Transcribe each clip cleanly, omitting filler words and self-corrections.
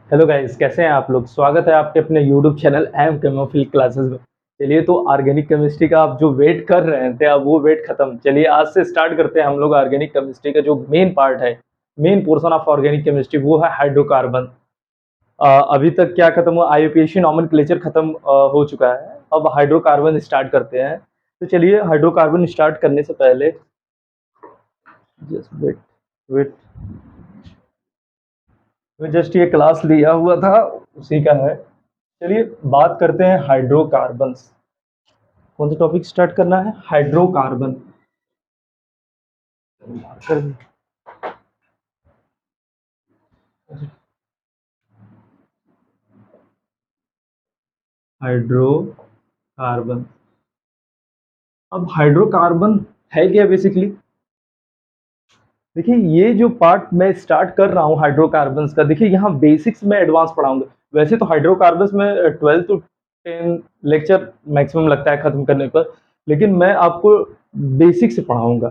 Hello guys, कैसे हैं आप लोग? स्वागत है आपके अपने यूट्यूब चैनल एम केमोफिल क्लासेस में। चलिए, तो ऑर्गेनिक केमिस्ट्री का आप जो वेट कर रहे थे, अब वो वेट खत्म। चलिए, आज से स्टार्ट करते हैं हम लोग ऑर्गेनिक केमिस्ट्री का जो मेन पार्ट है, main portion of organic chemistry, वो है हाइड्रोकार्बन। अभी तक क्या खत्म हुआ? आईयूपीएसी नॉमेनक्लेचर खत्म हो चुका है। अब हाइड्रोकार्बन स्टार्ट करते हैं। तो चलिए, हाइड्रोकार्बन स्टार्ट करने से पहले जस्ट वेट वेट मैं जस्ट ये क्लास लिया हुआ था, उसी का है। चलिए, बात करते हैं हाइड्रोकार्बन्स। कौन सा टॉपिक स्टार्ट करना है? हाइड्रोकार्बन। हाइड्रोकार्बन। अब हाइड्रोकार्बन है क्या बेसिकली? देखिए, ये जो पार्ट मैं स्टार्ट कर रहा हूँ हाइड्रोकार्बन्स का, देखिए यहाँ बेसिक्स में एडवांस पढ़ाऊंगा। वैसे तो हाइड्रोकार्बन्स में 12 to 10 लेक्चर मैक्सिमम लगता है खत्म करने पर, लेकिन मैं आपको बेसिक से पढ़ाऊंगा।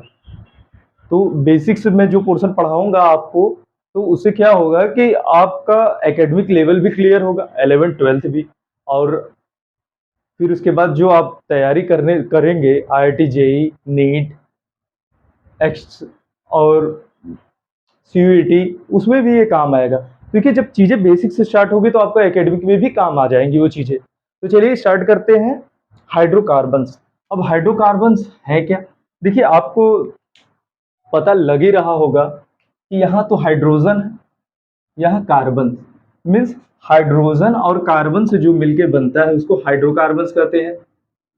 तो बेसिक्स में जो पोर्शन पढ़ाऊंगा आपको, तो उससे क्या होगा कि आपका एकेडमिक लेवल भी क्लियर होगा, 11th 12th भी। और फिर उसके बाद जो आप तैयारी करने करेंगे, आईआईटी जेई नीट एक्स और सीयूईटी, उसमें भी ये काम आएगा। क्योंकि जब चीजें बेसिक से स्टार्ट होगी तो आपको एकेडमिक में भी काम आ जाएंगी वो चीजें। तो चलिए स्टार्ट करते हैं हाइड्रोकार्बन्स। अब हाइड्रोकार्बन्स है क्या? देखिए, आपको पता लग ही रहा होगा कि यहाँ तो हाइड्रोजन है, यहाँ कार्बन। मीन्स हाइड्रोजन और कार्बन से जो मिलके बनता है उसको हाइड्रोकार्बन्स कहते हैं।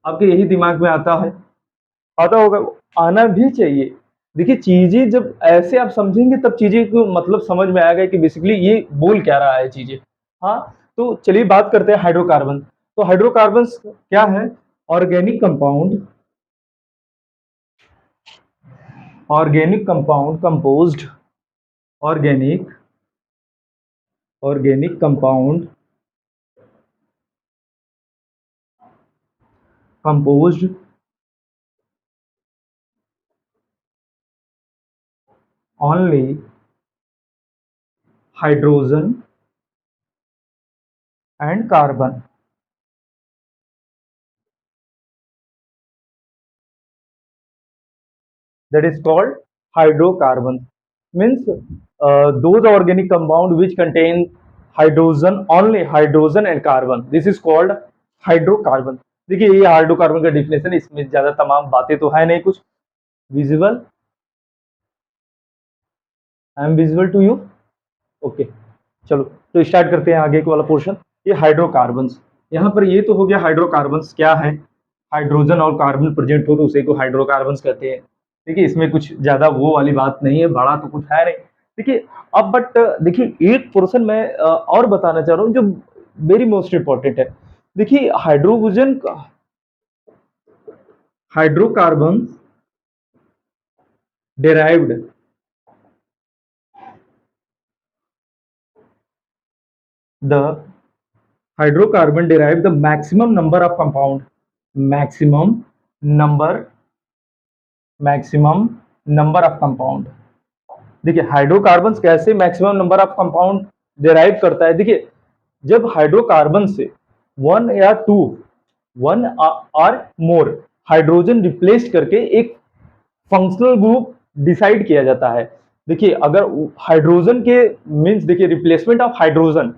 आपके यही दिमाग में आता है, आता होगा, आना भी चाहिए। देखिए, चीजें जब ऐसे आप समझेंगे तब चीजें को मतलब समझ में आएगा कि बेसिकली ये बोल क्या रहा है चीजें। हाँ, तो चलिए बात करते हैं हाइड्रोकार्बन। तो हाइड्रोकार्बन्स क्या है? Organic compound, organic compound composed, organic organic compound composed only hydrogen and carbon, that is called hydrocarbon. Means those organic compound which contain hydrogen, only hydrogen and carbon, this is called hydrocarbon. देखिए, ये hydrocarbon का definition, इसमें ज्यादा तमाम बातें तो है नहीं कुछ। Visible? I am visible to you? Okay, चलो तो स्टार्ट करते हैं आगे वाला पोर्शन। ये हाइड्रोकार्बन्स, यहाँ पर ये तो हो गया हाइड्रोकार्बन्स क्या है। हाइड्रोजन और कार्बन प्रेजेंट हो तो उसे को हाइड्रोकार्बन्स कहते हैं। देखिए, इसमें कुछ ज्यादा वो वाली बात नहीं है, बड़ा तो कुछ है नहीं। देखिए, अब बट देखिए एक पोर्शन मैं और बताना चाह रहा हूँ जो वेरी मोस्ट इंपॉर्टेंट है। देखिए, hydrocarbon derived the hydrocarbon derive the maximum number of compound, maximum number maximum number of compound। देखिए, हाइड्रोकार्बन कैसे maximum number of compound derive करता है? देखिए, जब हाइड्रोकार्बन से वन या टू, वन और मोर हाइड्रोजन रिप्लेस करके एक फंक्शनल ग्रुप डिसाइड किया जाता है। देखिए, अगर हाइड्रोजन के मीन्स, देखिए replacement of hydrogen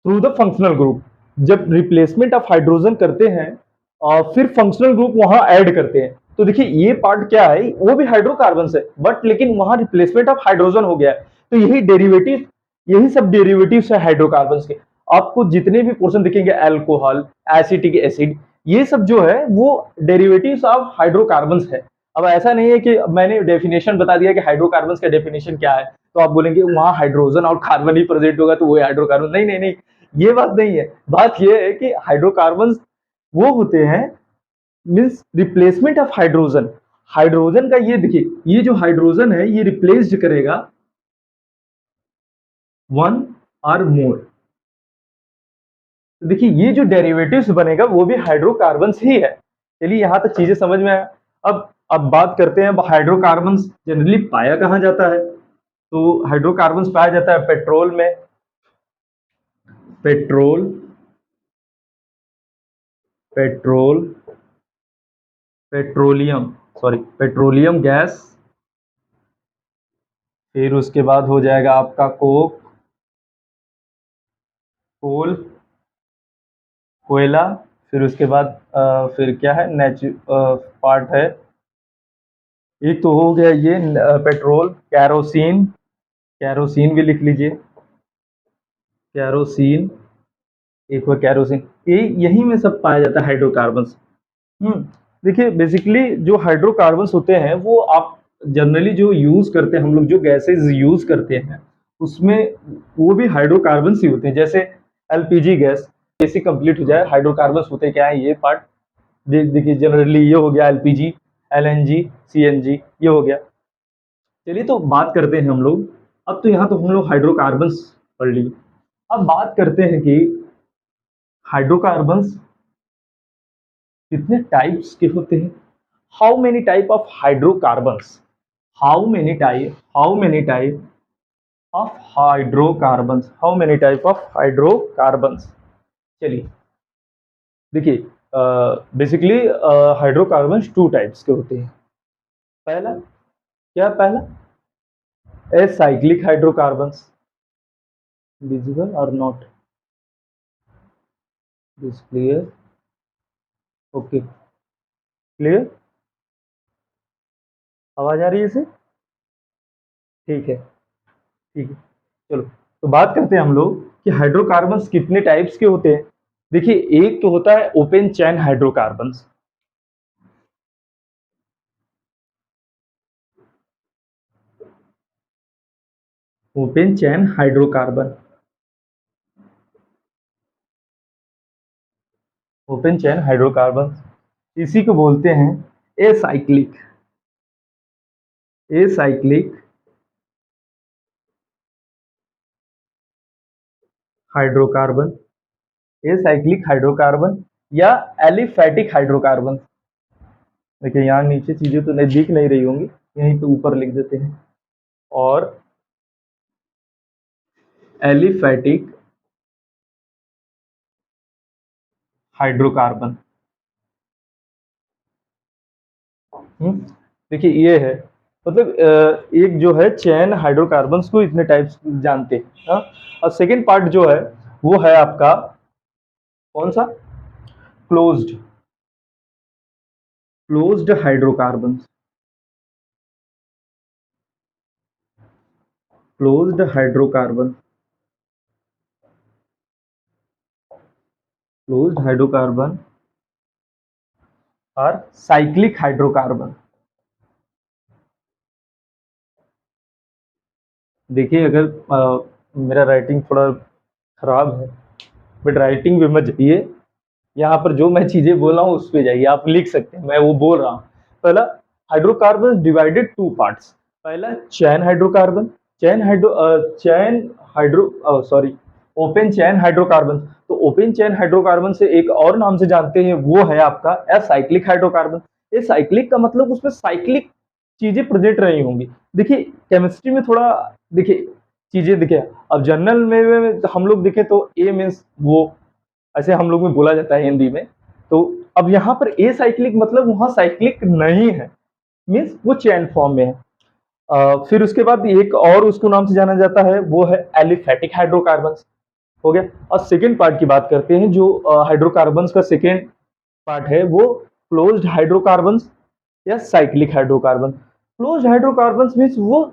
through the functional group, जब रिप्लेसमेंट ऑफ हाइड्रोजन करते हैं और फिर फंक्शनल ग्रुप वहां ऐड करते हैं, तो देखिए ये पार्ट क्या है, वो भी हाइड्रोकार्बन है बट लेकिन वहां रिप्लेसमेंट ऑफ हाइड्रोजन हो गया है। तो यही डेरिवेटिव, यही सब डेरिवेटिव्स है हाइड्रोकार्बन के। आपको जितने भी पोर्शन दिखेंगे, अल्कोहल, एसिटिक एसिड, ये सब जो है वो डेरिवेटिव्स ऑफ हाइड्रोकार्बन है। अब ऐसा नहीं है कि मैंने डेफिनेशन बता दिया कि हाइड्रोकार्बन का डेफिनेशन क्या है, तो आप बोलेंगे वहां हाइड्रोजन और कार्बन ही प्रेजेंट होगा तो वो हाइड्रोकार्बन। नहीं नहीं नहीं, ये बात नहीं है। बात ये है कि हाइड्रोकार्बन वो होते हैं means replacement of hydrogen. Hydrogen का ये देखिए, ये जो हाइड्रोजन है ये रिप्लेस्ड करेगा वन और मोर। तो देखिए, ये जो डेरिवेटिव्स बनेगा वो भी हाइड्रोकार्बन ही है। चलिए, यहां तक चीजें समझ में आया। अब बात करते हैं हाइड्रोकार्बन जनरली पाया कहां जाता है। तो हाइड्रोकार्बन पाया जाता है पेट्रोल में, petrol, petrol, petroleum, sorry petroleum gas, फिर उसके बाद हो जाएगा आपका कोक, कोल, कोयला, फिर उसके बाद फिर क्या है पार्ट है, एक तो हो गया ये पेट्रोल, कैरोसिन, कैरोसिन भी लिख लीजिए, कैरोसिन, एक वो कैरोसिन, ये यही में सब पाया जाता है हाइड्रोकार्बन्स। हम्म, देखिए बेसिकली जो हाइड्रोकार्बन्स होते हैं वो आप जनरली जो यूज करते हैं, हम लोग जो गैसेज यूज करते हैं उसमें वो भी हाइड्रोकार्बन्स ही होते हैं। जैसे एलपीजी गैस, बेसिक कंप्लीट हो जाए, हाइड्रोकार्बन्स होते क्या है ये पार्ट देखिए, जनरली ये हो गया एलपीजी, एलएनजी, सीएनजी, ये हो गया। चलिए तो बात करते हैं हम लोग, अब तो यहाँ तो हम लोग हाइड्रोकार्बन्स पढ़ लिए, अब बात करते हैं कि हाइड्रोकार्बन्स कितने टाइप्स के होते हैं। How many type of hydrocarbons, how many type of hydrocarbons, how many type of hydrocarbons. चलिए देखिए, बेसिकली हाइड्रोकार्बन्स टू टाइप्स के होते हैं। पहला क्या, पहला एसाइक्लिक हाइड्रोकार्बन्स, विजिबल और not, this clear, okay clear, आवाज आ रही है इसे, ठीक है, ठीक है। चलो तो बात करते हैं हम लोग कि हाइड्रोकार्बन्स कितने टाइप्स के होते हैं। देखिए एक तो होता है ओपन चैन hydrocarbons, open chain hydrocarbon, open chain hydrocarbon, इसी को बोलते हैं acyclic, acyclic hydrocarbon, acyclic hydrocarbon या एलिफैटिक हाइड्रोकार्बन। देखिए यहाँ नीचे चीजें तो नहीं दिख नहीं रही होंगी, यहीं पे ऊपर लिख देते हैं, और एलिफैटिक हाइड्रोकार्बन। देखिए ये है, मतलब एक जो है चैन हाइड्रोकार्बन्स को इतने टाइप्स जानते हैं, हाँ? और सेकेंड पार्ट जो है वो है आपका कौन सा, closed, closed hydrocarbons, closed hydrocarbon, closed hydrocarbon और साइक्लिक हाइड्रोकार्बन। देखिए अगर मेरा राइटिंग थोड़ा खराब है, बट राइटिंग पे मत जाइए, यहाँ पर जो मैं चीजें बोल रहा हूँ उस पे जाइए, आप लिख सकते हैं, मैं वो बोल रहा हूँ। पहला, हाइड्रोकार्बन डिवाइडेड टू पार्ट्स, पहला chain hydrocarbon, chain hydro sorry open chain hydrocarbon. तो ओपन चैन हाइड्रोकार्बन से एक और नाम से जानते हैं, वो है आपका एसाइक्लिक हाइड्रोकार्बन। ये साइक्लिक का मतलब उसमें साइक्लिक चीजें प्रेजेंट नहीं होंगी। देखिए केमिस्ट्री में थोड़ा, देखिए चीजें देखिए, अब जनरल में हम लोग देखें तो ए मीन्स वो, ऐसे हम लोग में बोला जाता है हिंदी में। तो अब यहाँ पर ए साइक्लिक मतलब वहां साइक्लिक नहीं है, मीन्स वो चैन फॉर्म में है। फिर उसके बाद एक और उसको नाम से जाना जाता है, वो है एलिफैटिक हाइड्रोकार्बन, हो गया। और सेकेंड पार्ट की बात करते हैं, जो हाइड्रोकार्बन का सेकेंड पार्ट है वो क्लोज्ड हाइड्रोकार्बन या cyclic hydrocarbon. Closed hydrocarbon means वो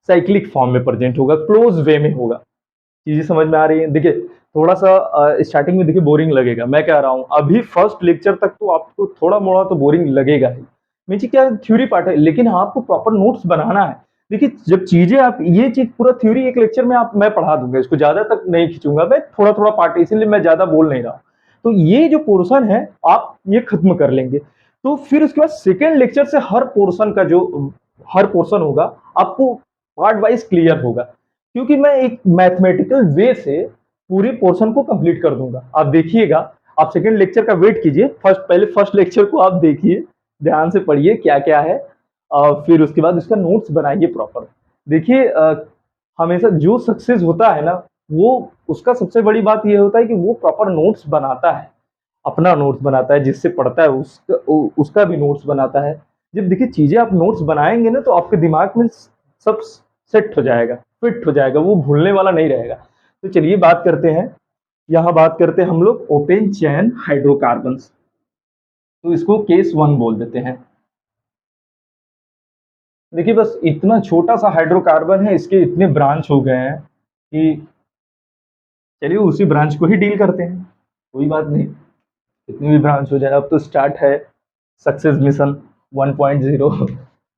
साइक्लिक फॉर्म में प्रेजेंट होगा, क्लोज वे में होगा। चीजें समझ में आ रही है। देखिए थोड़ा सा स्टार्टिंग में देखिए बोरिंग लगेगा, मैं कह रहा हूँ अभी फर्स्ट लेक्चर तक तो आपको थोड़ा मोड़ा तो बोरिंग लगेगा ही, मीन्स क्या थ्योरी पार्ट है, लेकिन आपको प्रॉपर नोट्स बनाना है। देखिए जब चीजें आप, ये चीज पूरा थ्योरी एक लेक्चर में आप मैं पढ़ा दूंगा, इसको ज्यादा तक नहीं खींचूंगा मैं, थोड़ा थोड़ा पार्ट, इसीलिए मैं ज्यादा बोल नहीं रहा। तो ये जो पोर्शन है आप ये खत्म कर लेंगे, तो फिर उसके बाद सेकेंड लेक्चर से हर पोर्शन का जो हर पोर्शन होगा आपको पार्ट वाइज क्लियर होगा, क्योंकि मैं एक मैथमेटिकल वे से पूरे पोर्शन को कंप्लीट कर दूंगा। आप देखिएगा, आप सेकंड लेक्चर का वेट कीजिए, पहले फर्स्ट लेक्चर को आप देखिए, ध्यान से पढ़िए क्या क्या है, फिर उसके बाद उसका नोट्स बनाइए प्रॉपर। देखिए हमेशा जो सक्सेस होता है ना, वो उसका सबसे बड़ी बात ये होता है कि वो प्रॉपर नोट्स बनाता है, अपना नोट्स बनाता है, जिससे पढ़ता है उसका भी नोट्स बनाता है। जब देखिए चीजें आप नोट्स बनाएंगे ना तो आपके दिमाग में सब सेट हो जाएगा, फिट हो जाएगा, वो भूलने वाला नहीं रहेगा। तो चलिए बात करते हैं, यहाँ बात करते हैं हम लोग ओपन चैन हाइड्रोकार्बन। तो इसको केस वन बोल देते हैं। देखिए बस इतना छोटा सा हाइड्रोकार्बन है, इसके इतने ब्रांच हो गए हैं कि चलिए उसी ब्रांच को ही डील करते हैं, कोई बात नहीं, कितनी भी ब्रांच हो जाए। अब तो स्टार्ट है सक्सेस मिशन 1.0।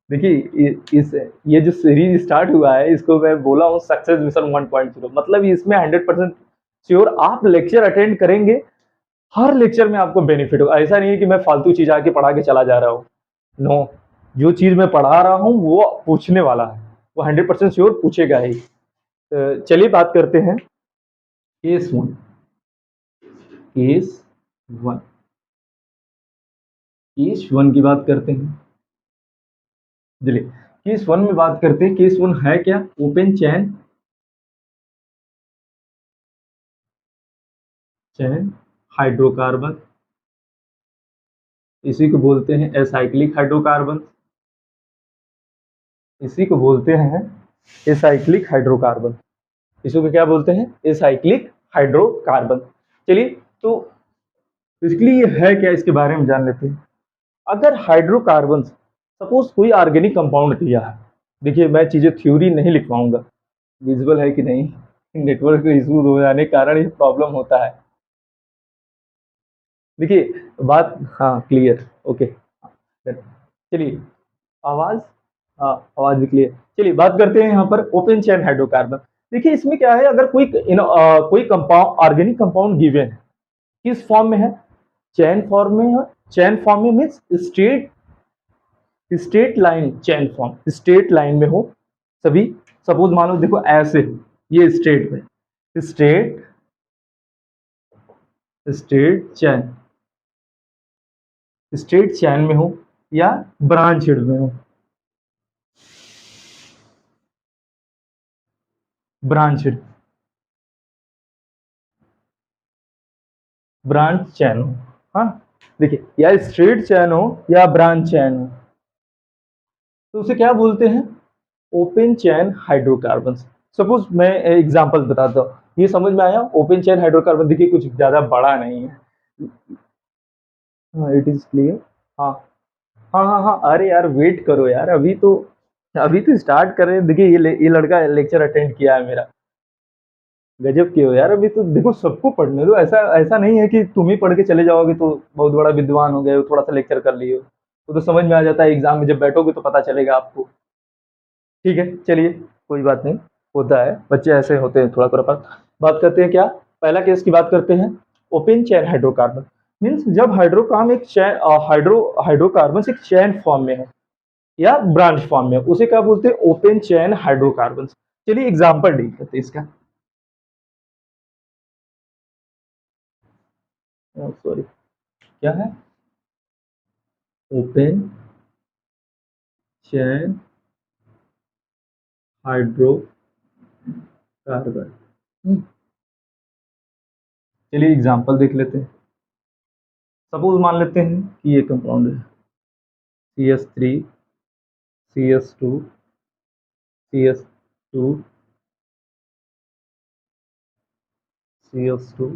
देखिए इस ये जो सीरीज स्टार्ट हुआ है इसको मैं बोला हूँ सक्सेस मिशन 1.0, मतलब इसमें 100% श्योर आप लेक्चर अटेंड करेंगे, हर लेक्चर में आपको बेनिफिट होगा। ऐसा नहीं है कि मैं फालतू चीज आके पढ़ा के चला जा रहा हूँ, नो, जो चीज मैं पढ़ा रहा हूँ वो पूछने वाला है, वो 100% श्योर पूछेगा ही। चलिए बात करते हैं case one. Case one, case one की बात करते हैं। चलिए केस वन में बात करते हैं। केस वन है क्या? ओपन चैन, चैन हाइड्रोकार्बन, इसी को बोलते हैं एसाइक्लिक हाइड्रोकार्बन, इसी को बोलते हैं एसाइक्लिक हाइड्रोकार्बन, इसी को क्या बोलते हैं? Acyclic hydrocarbon. चलिए तो बेसिकली ये है क्या, इसके बारे में जान लेते हैं। अगर हाइड्रोकार्बन सपोज कोई ऑर्गेनिक कंपाउंड दिया है, देखिए मैं चीजें थ्योरी नहीं लिखवाऊंगा, विजुअल है कि नहीं, नेटवर्क इशू हो जाने के कारण ये प्रॉब्लम होता है। देखिए बात, हाँ क्लियर, ओके, चलिए आवाज, हाँ आवाज भी क्लियर। चलिए बात करते हैं यहाँ पर ओपन चैन हाइड्रोकार्बन। देखिए इसमें क्या है, अगर कोई कंपाउंड, ऑर्गेनिक कंपाउंड गिवन है, किस फॉर्म में है? चैन फॉर्म में है। चैन फॉर्म में मीन्स स्ट्रेट, स्ट्रेट लाइन चैन फॉर्म, स्ट्रेट लाइन में हो सभी। सपोज मान लो देखो ऐसे हो, ये स्ट्रेट में, स्ट्रेट, स्ट्रेट चैन, स्ट्रेट चैन में हो या ब्रांचेड में हो, ब्रांचेड, ब्रांच चैन हो, हाँ देखिए या स्ट्रेट चैन हो या ब्रांच चैन हो, तो उसे क्या बोलते हैं? Open chain hydrocarbon. सपोज मैं एग्जांपल बताता हूँ, ये समझ में आया? ओपन चैन हाइड्रोकार्बन देखिए कुछ ज्यादा बड़ा नहीं है। हाँ इट इज क्लियर। हाँ हाँ हाँ हाँ, अरे यार वेट करो यार, अभी तो स्टार्ट कर रहे हैं। देखिए ये लड़का लेक्चर अटेंड किया है मेरा, गजब के हो यार। अभी तो देखो सबको पढ़ने दो, ऐसा ऐसा नहीं है कि तुम ही पढ़ के चले जाओगे तो बहुत बड़ा विद्वान हो गए हो, थोड़ा सा लेक्चर कर लिए हो, वो तो समझ में आ जाता है, एग्जाम में जब बैठोगे तो पता चलेगा आपको। ठीक है चलिए, कोई बात नहीं, होता है, बच्चे ऐसे होते हैं थोड़ा थोड़ा। बात करते हैं क्या, पहला केस की बात करते हैं। ओपन चैन हाइड्रोकार्बन मीन्स जब हाइड्रोकार्बन एक चैन, हाइड्रोकार्बन एक चैन फॉर्म में है या ब्रांच फॉर्म में, उसे क्या बोलते हैं? Open chain hydrocarbon. चलिए एग्जांपल डील करते हैं इसका। सॉरी, क्या है? Open chain hydrocarbon. चलिए एग्जांपल देख लेते हैं। सपोज मान लेते हैं कि ये कंपाउंड है CH3, CS2, CS2, CS2,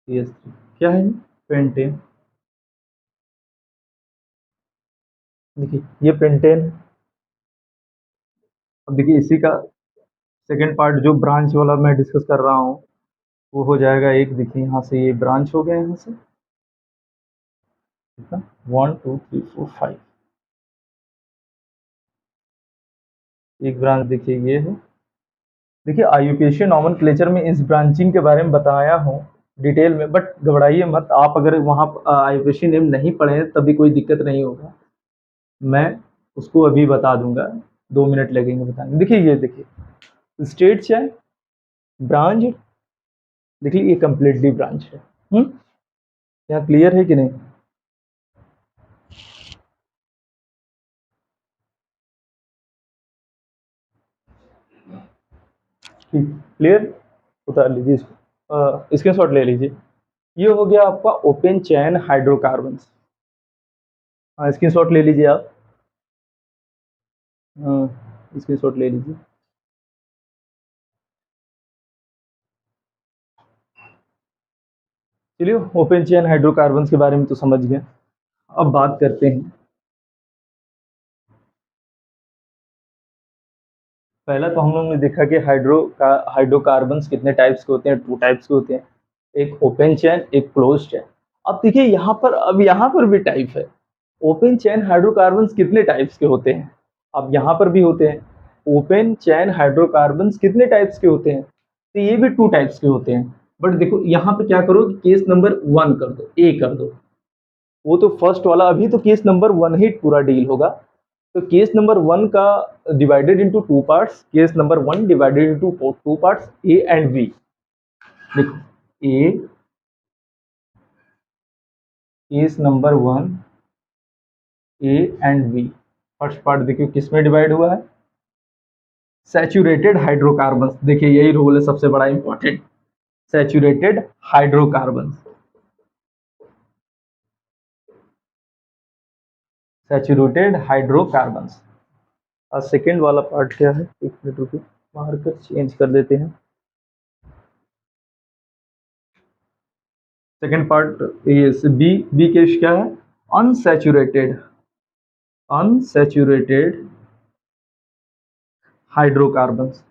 CS3, क्या है? पेंटेन। देखिए ये पेंटेन है। अब देखिए इसी का सेकेंड पार्ट जो ब्रांच वाला मैं डिस्कस कर रहा हूँ वो हो जाएगा एक, देखिए यहाँ से ये ब्रांच हो गया, यहाँ से कितना, 1 2 3 4 5, एक ब्रांच देखिए ये है। देखिए आईयूपीएसी नॉमेनक्लेचर में इस ब्रांचिंग के बारे में बताया हूँ डिटेल में, बट घबराइए मत, आप अगर वहाँ आईयूपीएसी नेम नहीं पढ़े हैं तभी कोई दिक्कत नहीं होगा, मैं उसको अभी बता दूंगा, 2 मिनट लगेंगे बताने। देखिए ये देखिए स्टेट है, ब्रांच, देखिए ये कंप्लीटली ब्रांच है। यहाँ क्लियर है कि नहीं? क्लियर? उतार लीजिए इसको, स्क्रीनशॉट ले लीजिए। ये हो गया आपका ओपन चैन हाइड्रोकार्बन्स। हाँ, स्क्रीनशॉट ले लीजिए आप। हाँ, स्क्रीनशॉट ले लीजिए। चलिए, ओपन चेन हाइड्रोकार्बन्स के बारे में तो समझ गए। अब बात करते हैं, पहला तो हम लोग ने देखा कि हाइड्रोकार्बन्स कितने टाइप्स के होते हैं, 2 टाइप्स के होते हैं, एक ओपन चेन, एक क्लोज चेन। अब देखिए यहाँ पर, अब यहाँ पर भी टाइप है। ओपन चेन हाइड्रोकार्बन्स कितने टाइप्स के होते हैं? अब यहाँ पर भी होते हैं। ओपन चेन हाइड्रोकार्बन्स कितने टाइप्स के होते हैं? तो ये भी 2 टाइप्स के होते हैं। बट देखो यहाँ पे क्या करो कि केस नंबर 1 कर दो, ए कर दो। वो तो फर्स्ट वाला, अभी तो केस नंबर 1 ही पूरा डील होगा। तो केस नंबर 1 का divided into 2 parts, case number 1 divided into 2 parts, A and B. देखो, A, case number 1, A and B. First part देखिए किस में डिवाइड हुआ है? Saturated hydrocarbons. देखिए यही रोल है सबसे बड़ा important, saturated hydrocarbons. Saturated hydrocarbons. और सेकेंड वाला पार्ट क्या है? एक मिनट रुकिए, मार्कर चेंज कर देते हैं। सेकेंड पार्ट ये बी, बी केस क्या है? Unsaturated, unsaturated hydrocarbons.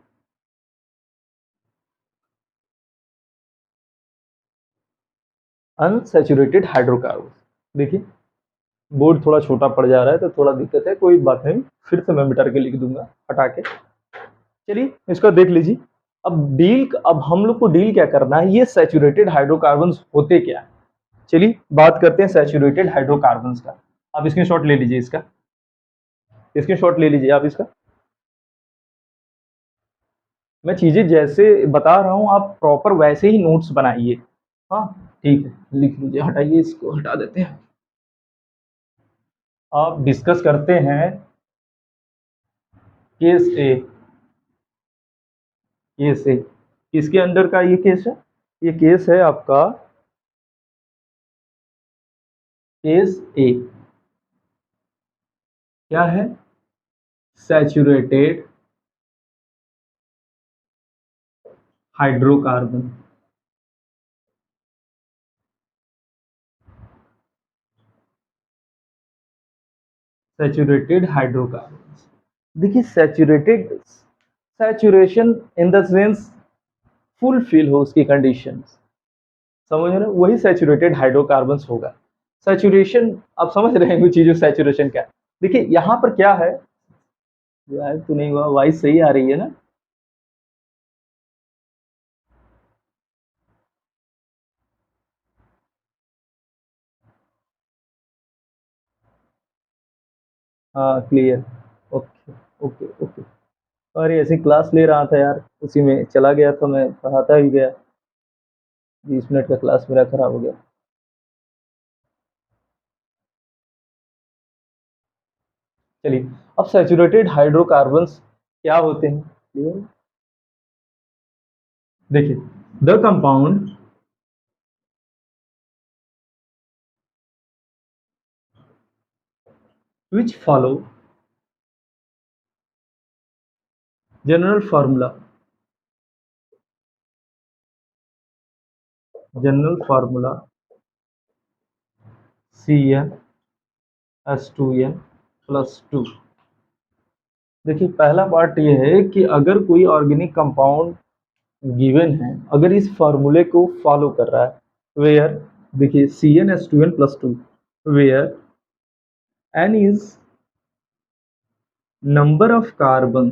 Unsaturated hydrocarbon. देखिए बोर्ड थोड़ा छोटा पड़ जा रहा है तो थोड़ा दिक्कत है, कोई बात नहीं, फिर से मैं मिटा के लिख दूंगा हटा के। चलिए इसको देख लीजिए। अब हम लोग को डील क्या करना है, ये सैचुरेटेड हाइड्रोकार्बन्स होते क्या है। चलिए बात करते हैं सैचुरेटेड हाइड्रोकार्बन्स का। आप इसके शॉट ले लीजिए, इसका इसके शॉट ले लीजिए आप इसका। मैं चीजें जैसे बता रहा हूँ आप प्रॉपर वैसे ही नोट्स बनाइए। हाँ ठीक है, लिख लीजिए, हटाइए, इसको हटा देते हैं। आप डिस्कस करते हैं केस ए। केस ए किसके अंडर का ये केस है? ये केस है आपका केस ए। क्या है? Saturated hydrocarbon. Saturated hydrocarbon. देखिए saturated, saturation in the sense fulfil हो उसकी कंडीशंस, समझ रहे हो, वही सैचुरेटेड हाइड्रोकार्बन्स होगा। सैचुरेशन, आप समझ रहे हैं कुछ चीजों सैचुरेशन क्या? देखिए यहाँ पर क्या है, यार तो नहीं हुआ, वॉइस सही आ रही है ना? हाँ क्लियर। Okay okay okay. अरे ऐसी क्लास ले रहा था यार, उसी में चला गया था, मैं पढ़ाता ही गया, 20 मिनट का क्लास मेरा खराब हो गया। चलिए, अब सैचुरेटेड हाइड्रोकार्बन्स क्या होते हैं clear? देखिए, the compound which follow general formula, general formula CnH2n plus 2। देखिए पहला पार्ट ये है कि अगर कोई ऑर्गेनिक कंपाउंड गिवन है, अगर इस फार्मूले को फॉलो कर रहा है, वेयर, देखिए CnH2n plus 2, where n is number of carbon.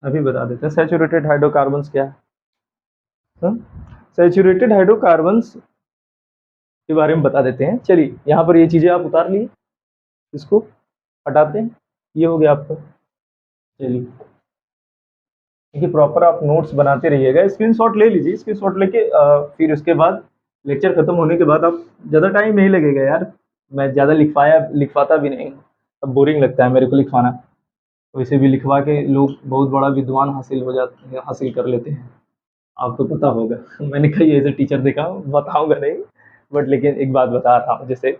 अभी बता देते हैं सैचुरेटेड हाइड्रोकार्बन्स क्या है। सैचुरेटेड हाइड्रोकार्बन्स के बारे में बता देते हैं। चलिए यहाँ पर ये चीजें आप उतार लिए, इसको हटाते हैं, ये हो गया आपका। चलिए देखिए प्रॉपर आप नोट्स बनाते रहिएगा, स्क्रीनशॉट ले लीजिए, स्क्रीनशॉट लेके फिर उसके बाद लेक्चर खत्म होने के बाद आप, ज़्यादा टाइम नहीं लगेगा यार, मैं ज़्यादा लिखवाता भी नहीं, अब बोरिंग लगता है मेरे को लिखवाना। वैसे भी लिखवा के लोग बहुत बड़ा विद्वान हासिल हो जाते हैं, हासिल कर लेते हैं। आपको पता होगा। मैंने कई ऐसे टीचर देखा हूँ, बताऊंगा नहीं, बट लेकिन एक बात बता रहा हूँ जैसे,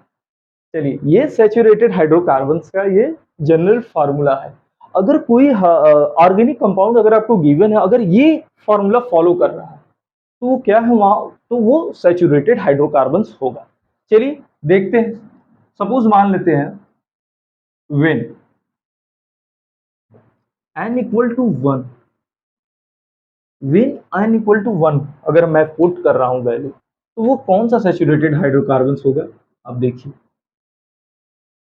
चलिए ये सैचुरेटेड हाइड्रोकार्बन्स का ये जनरल फार्मूला है। अगर कोई ऑर्गेनिक कंपाउंड अगर आपको गिवन है, अगर ये फार्मूला फॉलो कर रहा है, तो वो क्या है वहां, तो वो सैचुरेटेड हाइड्रोकार्बन्स होगा। चलिए देखते हैं। सपोज मान लेते हैं when n equal to 1, when n equal to 1 अगर मैं पुट कर रहा हूं वैल्यू, तो वो कौन सा सैचुरेटेड हाइड्रोकार्बन्स होगा। अब देखिए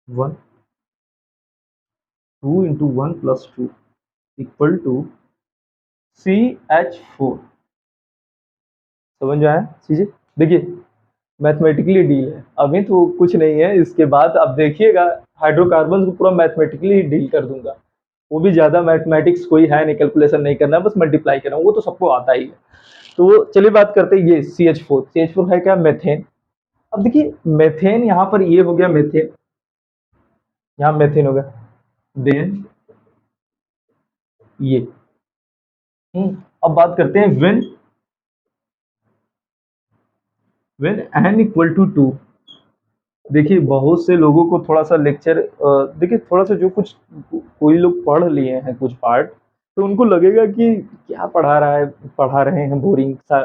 1, 2 into 1 plus 2 equal to CH4। समझ में आया चीजें। देखिए मैथमेटिकली डील है, अभी तो कुछ नहीं है, इसके बाद आप देखिएगा हाइड्रोकार्बन को पूरा मैथमेटिकली डील कर दूंगा। वो भी ज्यादा मैथमेटिक्स कोई है नहीं, कैलकुलेशन नहीं करना है, बस मल्टीप्लाई करना है, वो तो सबको आता ही है। तो चलिए बात करते हैं ये CH4 है क्या, मेथेन। अब देखिए मेथेन यहाँ पर ये हो गया मेथेन, यहाँ मेथेन हो गया, देन ये अब बात करते हैं व्हेन n इक्वल टू 2। देखिए बहुत से लोगों को थोड़ा सा लेक्चर, देखिए थोड़ा सा जो कुछ कोई लोग पढ़ लिए हैं कुछ पार्ट, तो उनको लगेगा कि क्या पढ़ा रहा है, पढ़ा रहे हैं बोरिंग सा।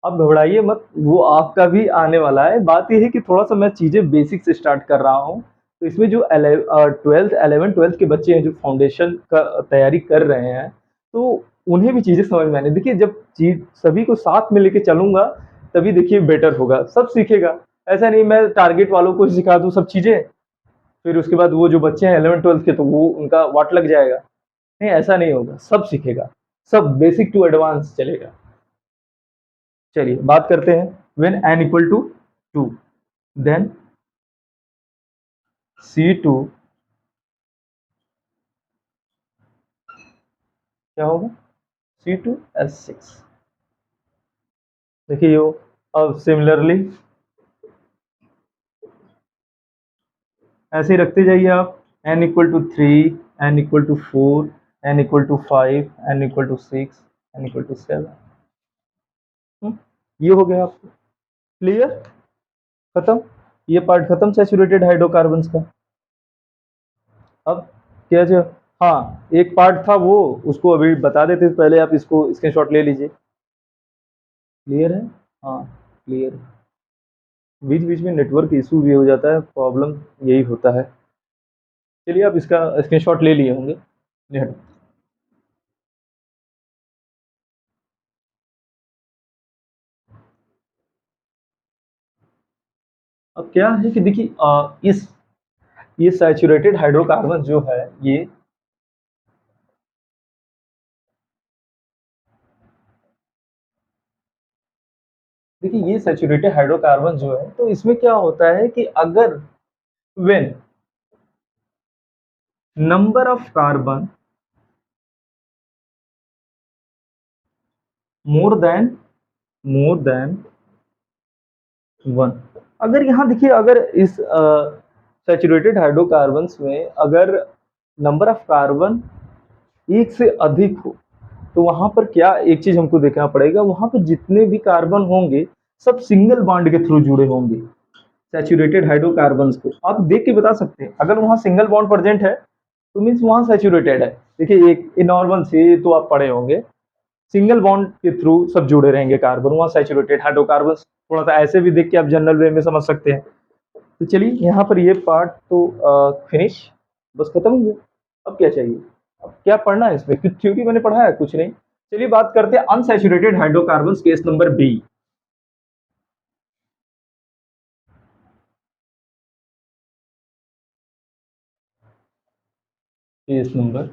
अब घबराइए मत, वो आपका भी आने वाला है। बात यह है कि थोड़ा सा मैं चीजें बेसिक से स्टार्ट कर रहा हूँ, तो इसमें जो 11th 12th के बच्चे हैं जो फाउंडेशन का तैयारी कर रहे हैं, तो उन्हें भी चीजें समझ में आने। देखिए जब चीज सभी को साथ में लेके चलूंगा, तभी देखिए बेटर होगा, सब सीखेगा। ऐसा नहीं मैं टारगेट वालों को सिखा दूं सब चीजें, फिर उसके बाद वो जो बच्चे हैं 11th 12th के, तो वो उनका वाट लग जाएगा। नहीं ऐसा नहीं होगा, सब सीखेगा, सब बेसिक टू एडवांस चलेगा। चलिए बात करते हैं when n equal to 2, then C2 क्या होगा, C2H6। देखिए यो, अब सिमिलरली ऐसे ही रखते जाइए आप, n equal to 3, n equal to 4, n equal to 5, n equal to 6, n equal to 7। ये हो गया आपको क्लियर, खत्म, ये पार्ट खत्म सैचुरेटेड हाइड्रोकार्बन्स का। अब क्या जो, हाँ एक पार्ट था वो, उसको अभी बता देते, पहले आप इसको स्क्रीनशॉट ले लीजिए। क्लियर है, हाँ क्लियर है। बीच बीच में नेटवर्क इशू भी हो जाता है, प्रॉब्लम यही होता है। चलिए आप इसका स्क्रीनशॉट ले लिए होंगे। ले हटो। अब क्या है कि देखिए इस ये सैचुरेटेड हाइड्रोकार्बन जो है ये, देखिए ये सैचुरेटेड हाइड्रोकार्बन जो है, तो इसमें क्या होता है कि अगर when number of carbon more than 1, अगर यहाँ देखिए अगर इस सैचुरेटेड हाइड्रोकार्बन्स में अगर नंबर ऑफ कार्बन एक से अधिक हो, तो वहां पर क्या एक चीज हमको देखना पड़ेगा, वहां पर जितने भी कार्बन होंगे सब सिंगल बॉन्ड के थ्रू जुड़े होंगे। सैचुरेटेड हाइड्रोकार्बन्स को आप देख के बता सकते हैं, अगर वहां सिंगल बॉन्ड प्रेजेंट है तो मीन्स वहां सैचुरेटेड है। देखिए एक नॉर्मल से तो आप पढ़े होंगे, सिंगल बॉन्ड के थ्रू सब जुड़े रहेंगे कार्बन, वहां सैचुरेटेड हाइड्रोकार्बन। थोड़ा सा ऐसे भी देख के आप जनरल वे में समझ सकते हैं। तो चलिए यहाँ पर ये पार्ट तो फिनिश, बस खत्म हो गया। अब क्या चाहिए, अब क्या पढ़ना है इसमें, कुछ थ्योरी मैंने पढ़ा है कुछ नहीं। चलिए बात करते हैं unsaturated hydrocarbon case number B. Case number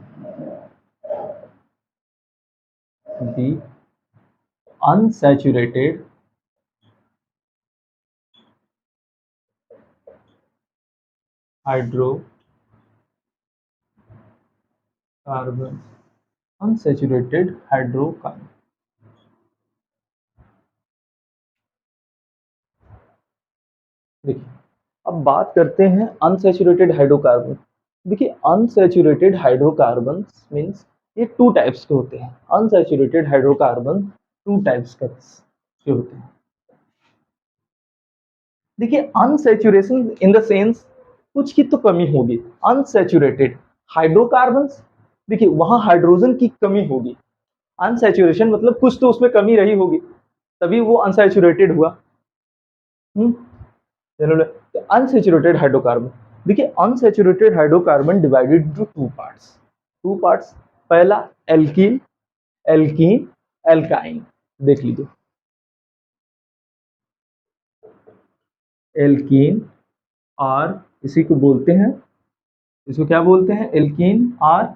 B, unsaturated hydrocarbon, unsaturated hydrocarbon. देखिए अब बात करते हैं अनसैचुरेटेड हाइड्रोकार्बन। देखिए अनसैचुरेटेड हाइड्रोकार्बन्स मीन्स ये टू टाइप्स के होते हैं। अनसैचुरेटेड हाइड्रोकार्बन टू टाइप्स के होते हैं। देखिए अनसैचुरेशन इन द सेंस कुछ की तो कमी होगी। अनसैचुरेटेड हाइड्रोकार्बन्स, देखिए वहां हाइड्रोजन की कमी होगी। अनसैचुरेशन मतलब कुछ तो उसमें कमी रही होगी, तभी वो अनसैचुरेटेड हुआ। अनसैचुरेटेड हाइड्रोकार्बन, देखिए unsaturated hydrocarbon divided into two parts. पहला एल्कीन, एल्कीन, एल्काइन। देख लीजिए, एल्कीन और इसी को बोलते हैं, इसको क्या बोलते हैं? एल्कीन और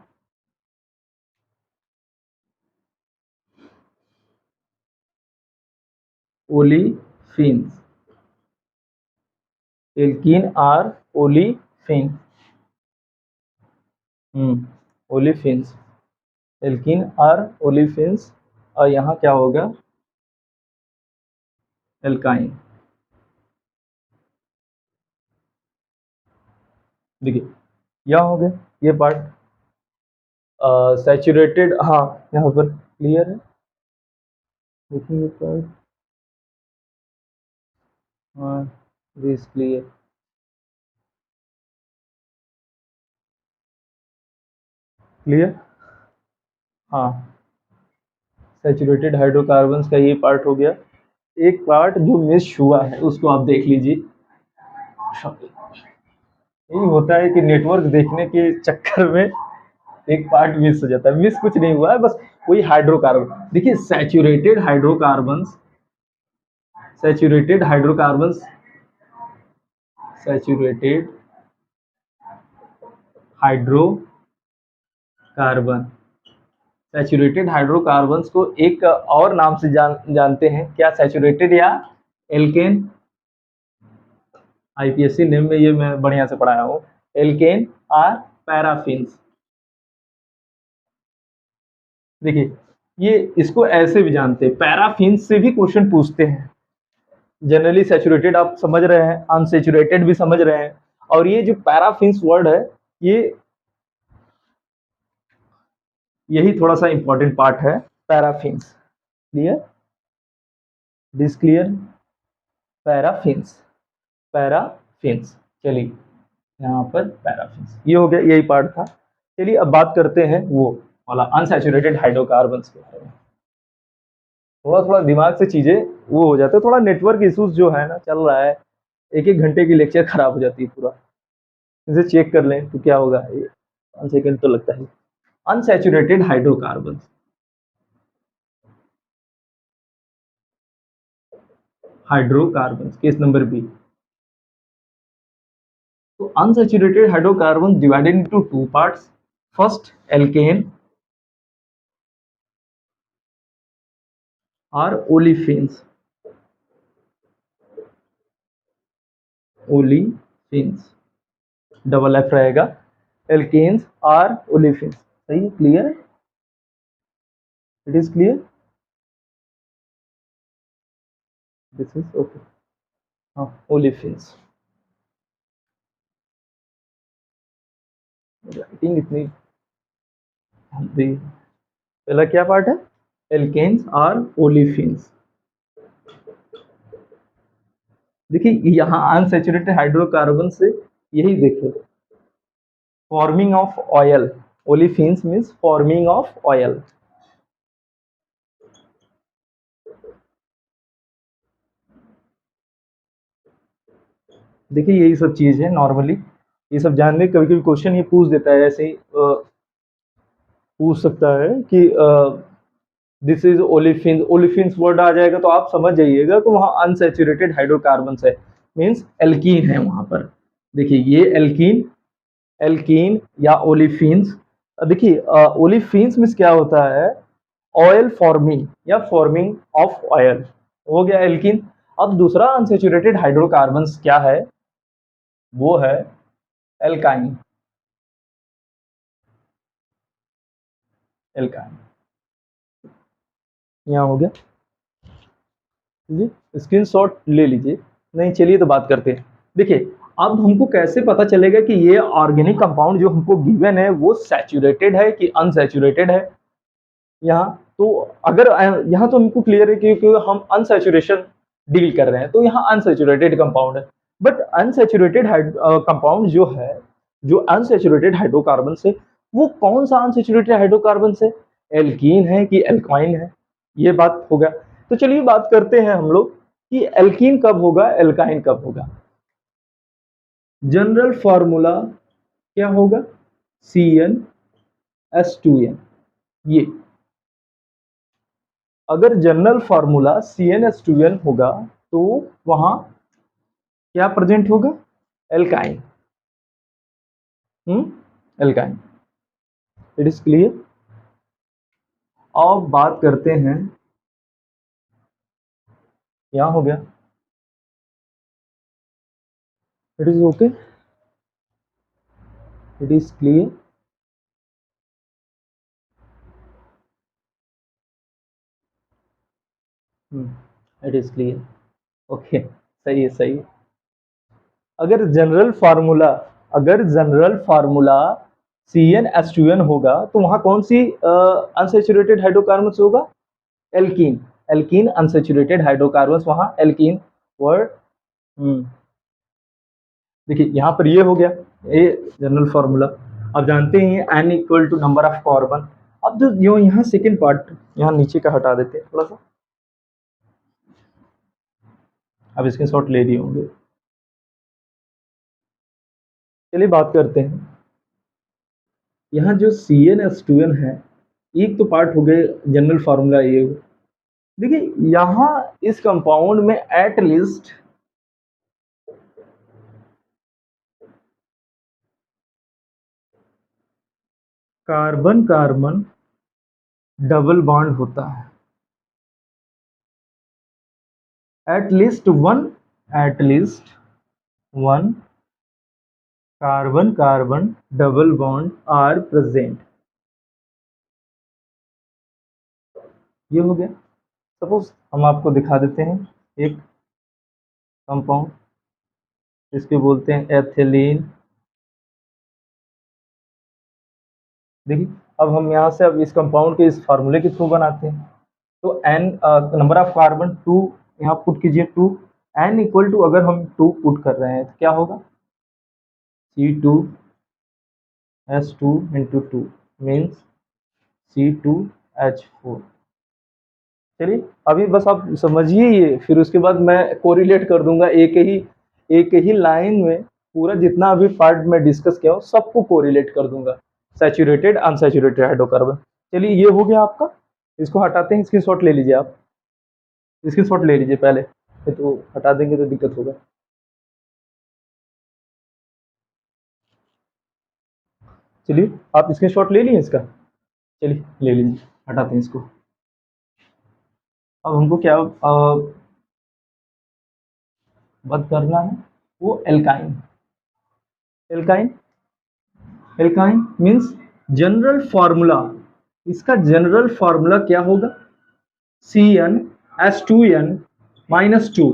ओलिफिन्स। एल्कीन और ओलिफिन, ओलिफिन्स, एल्कीन और ओलिफिन्स। और यहाँ क्या होगा? एल्काइन। देखिए यह हो गया ये पार्ट सैचुरेटेड। हाँ यहाँ पर क्लियर है, देखिए ये पार्ट, हाँ दिस क्लियर, क्लियर। हाँ सैचुरेटेड हाइड्रोकार्बन्स का ये पार्ट हो गया। एक पार्ट जो मिस हुआ है उसको आप देख लीजिए। यही होता है कि नेटवर्क देखने के चक्कर में एक पार्ट मिस हो जाता है। मिस कुछ नहीं हुआ है, बस वही हाइड्रोकार्बन। देखिए saturated hydrocarbons, saturated hydrocarbons, saturated hydrocarbon, saturated hydrocarbons को एक और नाम से जानते हैं क्या? सैचुरेटेड या एल्केन। आईपीएससी नेम में ये मैं बढ़िया से पढ़ाया हूँ। एल्केन और पैराफिन्स। देखिए ये इसको ऐसे भी जानते हैं, पैराफिन्स से भी क्वेश्चन पूछते हैं। जनरली सैचुरेटेड आप समझ रहे हैं, अनसैचुरेटेड भी समझ रहे हैं, और ये जो पैराफिन्स वर्ड है ये यही थोड़ा सा इंपॉर्टेंट पार्ट है, paraffins. Clear? This clear? Paraffins, paraffins. चलिए यहाँ पर पैराफिन्स ये हो गया, यही पार्ट था। चलिए अब बात करते हैं वो वाला अनसैचुरेटेड हाइड्रोकार्बन्स के बारे में। थोड़ा थोड़ा दिमाग से चीजें वो हो जाते हैं, थोड़ा नेटवर्क इश्यूज जो है ना चल रहा है, एक एक घंटे की लेक्चर खराब हो जाती है पूरा। इसे चेक कर लें तो क्या होगा, 1 सेकेंड तो लगता है। Unsaturated hydrocarbon, hydrocarbon case number B. तो unsaturated hydrocarbon divided into two parts. First alkene और ओलिफिन्स, ओलिफिन्स डबल एफ रहेगा, एल्केन्स और ओलिफिन्स। सही है? क्लियर है? It is clear? This is okay. हाँ ओलिफिन्स, राइटिंग इतनी। पहला क्या पार्ट है? एल्केन्स और ओलिफिन्स। देखिए यहाँ अनसैचुरेटेड हाइड्रोकार्बन से यही देखिए, forming of oil, olefins means forming of oil. देखिए यही सब चीज है नॉर्मली, ये सब जानने, कभी कभी क्वेश्चन ये पूछ देता है ऐसे ही, पूछ सकता है कि this is olefins, olefins word आ जाएगा तो आप समझ जाइएगा कि वहाँ अनसैचुरेटेड हाइड्रोकार्बन है, मीन्स एल्कीन है वहां पर। देखिए ये एल्कीन, एल्कीन या ओलिफिन्स। देखिए ओलिफिन्स मीन्स क्या होता है? ऑयल फॉर्मिंग या फॉर्मिंग ऑफ ऑयल, हो गया एल्कीन। अब दूसरा अनसैचुरेटेड हाइड्रोकार्बन्स क्या है? वो है एल्काइन, एल्काइन। यहाँ हो गया, स्क्रीन शॉट ले लीजिए। नहीं चलिए तो बात करते हैं। देखिए अब हमको कैसे पता चलेगा कि ये ऑर्गेनिक कंपाउंड जो हमको गिवन है वो सैचुरेटेड है कि अनसैचुरेटेड है? यहाँ तो अगर यहाँ तो हमको क्लियर है कि हम अनसैचुरेशन डील कर रहे हैं, तो यहाँ अनसैचुरेटेड कंपाउंड है। बट अनसैचुरेटेड कंपाउंड जो है, जो अनसैचुरेटेड हाइड्रोकार्बन से, वो कौन सा अनसैचुरेटेड हाइड्रोकार्बन से? एल्कीन है कि एल्काइन है, ये बात होगा। तो चलिए बात करते हैं हम लोग कि एल्कीन कब होगा, एल्काइन कब होगा। जनरल फॉर्मूला क्या होगा? CnH2n। ये अगर जनरल फॉर्मूला CnH2n होगा तो वहां क्या प्रेजेंट होगा? Alkyne. Alkyne. It is clear. अब बात करते हैं, यहां हो गया। It is okay, it is clear. It is clear. Okay, सही है, सही है। अगर जनरल फार्मूला अगर जनरल फार्मूला CnH2n होगा तो वहां कौन सी अनसेचुरेटेड हाइड्रोकार्बन होगा? एल्कीन। एल्कीन अनसेचुरेटेड हाइड्रोकार्बन, वहां एल्कीन वर्ड। देखिए यहाँ पर ये हो गया, ये जनरल फार्मूला। अब जानते हैं n equal to number of carbon. अब जो यहाँ सेकेंड पार्ट यहाँ नीचे का हटा देते हैं थोड़ा सा। अब इसके शॉट ले लिए होंगे। चलिए बात करते हैं, यहाँ जो CnH2n है, एक तो पार्ट हो गए जनरल फार्मूला ये। देखिए यहाँ इस कंपाउंड में at least carbon carbon double bond होता है। At least one carbon carbon double bond are present. ये हो गया। सपोज हम आपको दिखा देते हैं एक कंपाउंड, इसके बोलते हैं एथिलीन। देखिए अब हम यहाँ से अब इस कंपाउंड के इस फार्मूले के थ्रू बनाते हैं। तो n नंबर ऑफ कार्बन 2 यहाँ पुट कीजिए, 2। n इक्वल टू अगर हम 2 पुट कर रहे हैं तो क्या होगा? C2H2 into 2 means C2H4। चलिए अभी बस आप समझिए ये, फिर उसके बाद मैं कोरिलेट कर दूंगा एक ही लाइन में। पूरा जितना अभी पार्ट में डिस्कस किया हूँ सबको कोरिलेट कर दूंगा, सैचुरेटेड अनसैचुरेटेड हाइड्रोकार्बन। चलिए ये हो गया आपका, इसको हटाते हैं, स्क्रीनशॉट ले लीजिए आप। स्क्रीनशॉट ले लीजिए पहले, तो हटा देंगे तो दिक्कत होगा। चलिए आप स्क्रीनशॉट ले लिए इसका, चलिए ले लीजिए, हटाते हैं इसको। अब हमको क्या बात करना है? वो alkyne. Alkyne alkyne means general formula, इसका जनरल फार्मूला क्या होगा? CnH2n-2।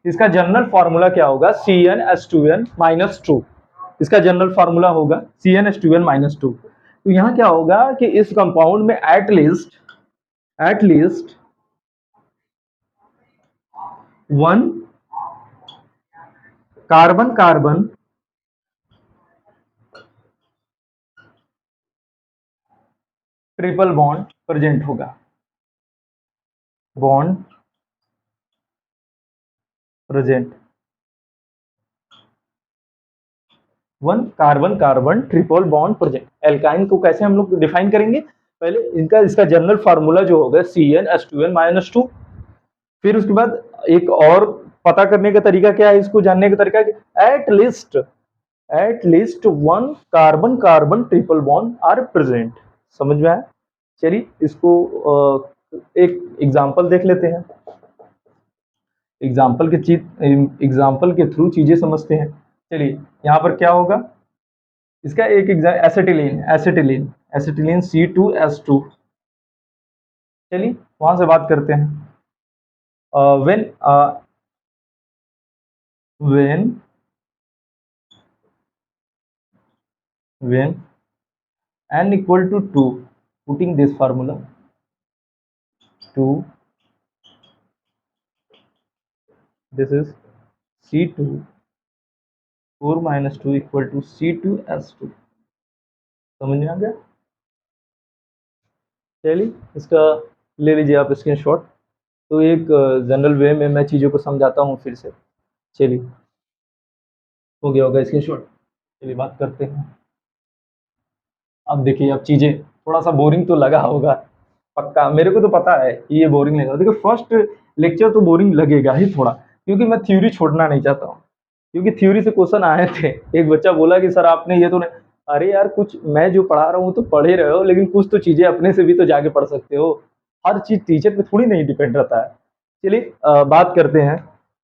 इसका जनरल फार्मूला क्या होगा? CnH2n-2। इसका जनरल फार्मूला होगा CnH2n-2। तो यहाँ क्या होगा कि इस कंपाउंड में at least one carbon carbon triple bond present होगा। Bond present, one carbon carbon triple bond present. Alkyne को कैसे हम लोग डिफाइन करेंगे? पहले इनका इसका जनरल फार्मूला जो होगा CnH2n-2। फिर उसके बाद एक और पता करने का तरीका क्या है, इसको जानने का तरीका कि at least one carbon carbon triple bond are present. समझ में आया? चलिए इसको एक एग्जांपल देख लेते हैं। एग्जाम्पल के थ्रू चीजें समझते हैं। चलिए यहाँ पर क्या होगा, इसका एक एसिटिलीन एसिटिलीन एसिटिलीन C2H2। चलिए वहां से बात करते हैं। When when n equal to 2, putting this formula 2, this is C2, 4 minus 2 equal to C2S2। समझ में आ गया? चलिए इसका ले लीजिए आप स्क्रीनशॉट। तो एक जनरल वे में मैं चीज़ों को समझाता हूँ फिर से। चलिए, हो गया होगा स्क्रीनशॉट। चलिए बात करते हैं। अब देखिए, अब चीज़ें थोड़ा सा बोरिंग तो लगा होगा, पक्का मेरे को तो पता है कि ये बोरिंग लगेगा। देखिए फर्स्ट लेक्चर तो बोरिंग लगेगा ही थोड़ा, क्योंकि मैं थ्योरी छोड़ना नहीं चाहता हूँ। क्योंकि थ्योरी से क्वेश्चन आए थे, एक बच्चा बोला कि सर आपने ये तो नहीं। अरे यार, कुछ मैं जो पढ़ा रहा हूँ तो पढ़ ही रहे हो, लेकिन कुछ तो चीज़ें अपने से भी तो जाके पढ़ सकते हो। हर चीज़ टीचर पे थोड़ी नहीं डिपेंड रहता है। चलिए बात करते हैं।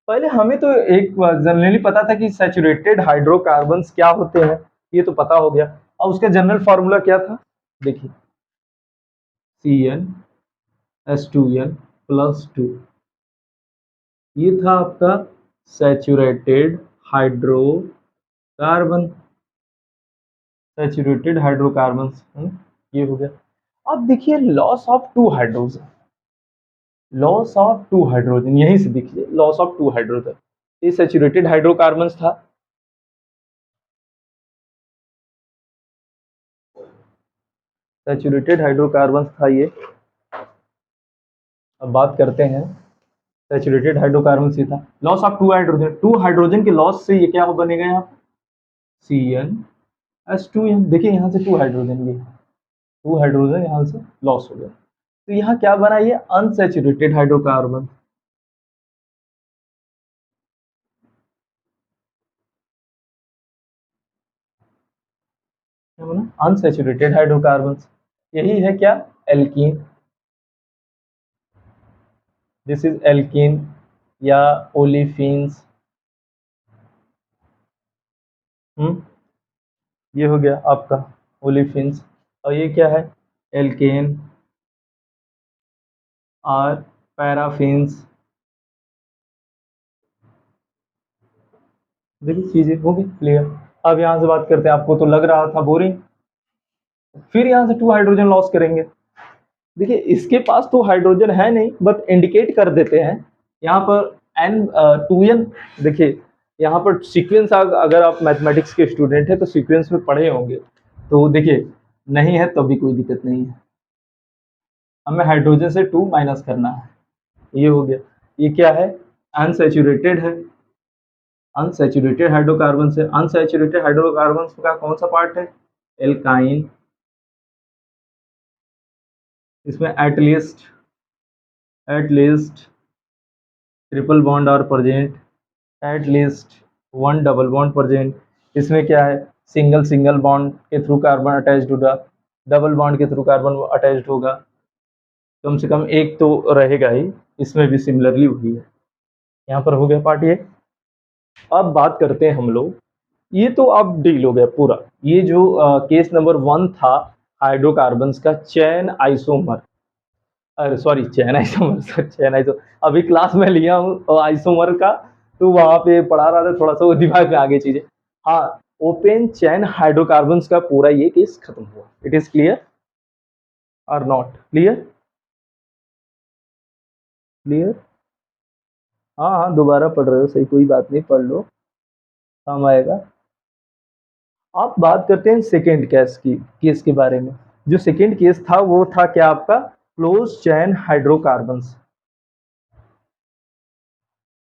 पहले हमें तो एक जनरली पता था कि सैचुरेटेड हाइड्रोकार्बन्स क्या होते हैं, ये तो पता हो गया। और उसका जनरल फार्मूला क्या था, देखिए CnH2n+2, ये था आपका सैचुरेटेड हाइड्रोकार्बन। सैचुरेटेड हाइड्रोकार्बन्स ये हो गया। अब देखिए loss of two hydrogen, loss of two hydrogen यहीं से देखिए, लॉस ऑफ टू हाइड्रोजन, ये सैचुरेटेड हाइड्रोकार्बन्स था। सैचुरेटेड हाइड्रोकार्बन्स था ये। अब बात करते हैं, सैचुरेटेड हाइड्रोकार्बन ये था, लॉस ऑफ टू हाइड्रोजन के लॉस से ये क्या हो बनेगा यहाँ CnH2n। देखिए यहाँ से टू हाइड्रोजन, ये टू हाइड्रोजन यहाँ से लॉस हो गया। तो यहाँ क्या बना, ये अनसैचुरेटेड हाइड्रोकार्बन। क्या बना, अनसैचुरेटेड हाइड्रोकार्बन। यही है क्या, एल्कीन। दिस इज एल्कीन या ओलिफिन्स। ये हो गया आपका ओलिफिन्स। और ये क्या है, एल्केन और पैराफिन्स। देखिए चीजें हो गई क्लियर। अब यहाँ से बात करते हैं, आपको तो लग रहा था बोरिंग, फिर यहाँ से टू हाइड्रोजन लॉस करेंगे। देखिए इसके पास तो हाइड्रोजन है नहीं, बट इंडिकेट कर देते हैं यहाँ पर N2n। देखिए यहाँ पर सीक्वेंस, अगर आप मैथमेटिक्स के स्टूडेंट हैं तो सीक्वेंस में पढ़े होंगे, तो देखिए नहीं है तो भी कोई दिक्कत नहीं है, हमें हाइड्रोजन से टू माइनस करना है। ये हो गया। ये क्या है, अनसैचुरेटेड है, अनसैचुरेटेड हाइड्रोकार्बन से। अनसैचुरेटेड हाइड्रोकार्बन का कौन सा पार्ट है, एल्काइन। इसमें एटलीस्ट ट्रिपल बॉन्ड और present, at least one double bond present. इसमें क्या है, सिंगल सिंगल बॉन्ड के थ्रू कार्बन अटैच्ड होगा, डबल बॉन्ड के थ्रू कार्बन अटैच्ड होगा, कम से कम एक तो रहेगा ही। इसमें भी सिमिलरली वही है। यहाँ पर हो गया पार्ट ये। अब बात करते हैं हम लोग, ये तो अब डील हो गया पूरा। ये जो केस नंबर 1 था हाइड्रोकार्बन्स का चैन आइसोमर, अरे सॉरी चैन आइसोमर, सर चैन आइसो, अभी क्लास में लिया हूँ आइसोमर का, तो वहां पे पढ़ा रहा था, थोड़ा सा वो दिमाग में आगे चीजें। हाँ, ओपन चैन हाइड्रोकार्बन्स का पूरा ये केस खत्म हुआ। इट इज क्लियर और नॉट क्लियर? क्लियर? हाँ हाँ, दोबारा पढ़ रहे हो, सही, कोई बात नहीं, पढ़ लो, काम आएगा। अब बात करते हैं सेकेंड केस के बारे में। जो सेकेंड केस था वो था क्या आपका, क्लोज चैन हाइड्रोकार्बन्स।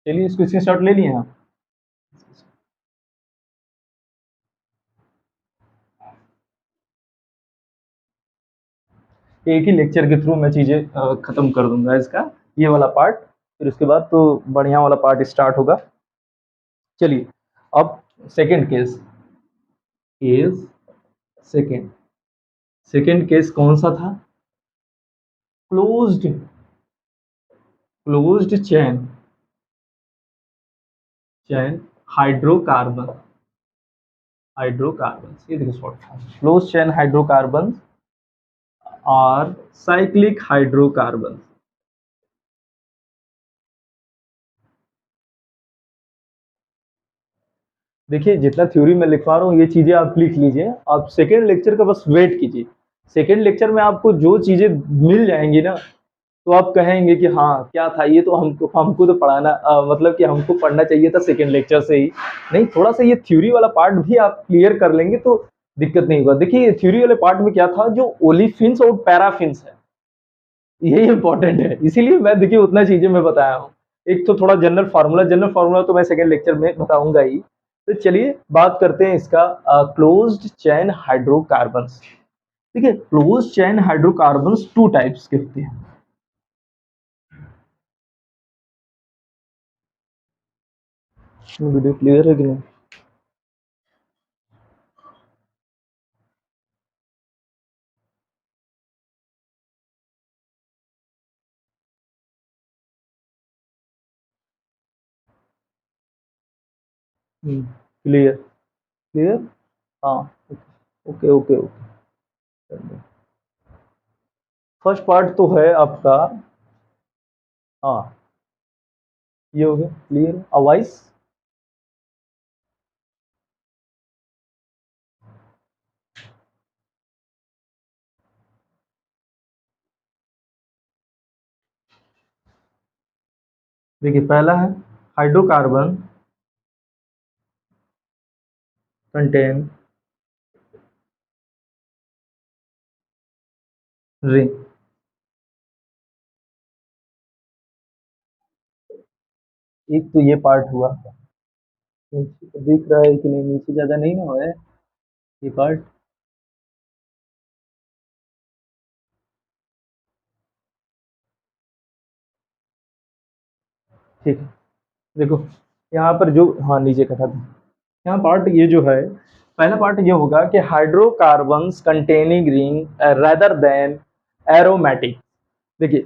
चलिए इसको स्क्रीनशॉट ले लिए आप। एक ही लेक्चर के थ्रू मैं चीजें खत्म कर दूंगा इसका, ये वाला पार्ट, फिर उसके बाद तो बढ़िया वाला पार्ट स्टार्ट होगा। चलिए अब second case, case second, second case कौन सा था, क्लोज्ड, क्लोज्ड चैन, चैन हाइड्रोकार्बन, हाइड्रोकार्बन, ये देखो शॉर्ट फॉर्म, क्लोज चैन हाइड्रोकार्बन और साइक्लिक हाइड्रोकार्बन। देखिए जितना थ्योरी मैं लिखवा रहा हूँ ये चीज़ें आप लिख लीजिए, आप सेकंड लेक्चर का बस वेट कीजिए। सेकंड लेक्चर में आपको जो चीज़ें मिल जाएँगी ना, तो आप कहेंगे कि हाँ, क्या था ये तो हमको तो पढ़ाना मतलब कि हमको पढ़ना चाहिए था सेकंड लेक्चर से ही। नहीं, थोड़ा-सा ये थ्योरी वाला पार्ट भी आप क्लियर कर लेंगे तो दिक्कत नहीं होगा। देखिए थ्योरी वाले पार्ट में क्या था, जो ओलेफिन्स और पैराफिन्स है, यही इम्पोर्टेंट है। इसीलिए मैं देखिए उतना चीज़ें मैं बताया हूँ। एक तो थोड़ा जनरल फार्मूला तो मैं सेकंड लेक्चर में बताऊँगा ही। तो चलिए बात करते हैं इसका क्लोज्ड चैन हाइड्रोकार्बन्स। ठीक है, क्लोज्ड चैन हाइड्रोकार्बन्स 2 टाइप्स के होते हैं। वीडियो क्लियर है कि नहीं? Clear, clear? हाँ, okay, okay, okay. First part तो है आपका। हाँ, ये हो गया क्लियर। अवाइस देखिए पहला है हाइड्रोकार्बन कंटेन रिंग। एक तो ये पार्ट हुआ। नीचे तो दिख रहा है कि नहीं, नीचे ज्यादा नहीं ना हुआ है ये पार्ट। ठीक है, देखो यहाँ पर जो, हाँ नीचे कटा था। यहाँ पार्ट ये जो है, पहला पार्ट ये होगा कि hydrocarbons containing ring rather than aromatic. देखिए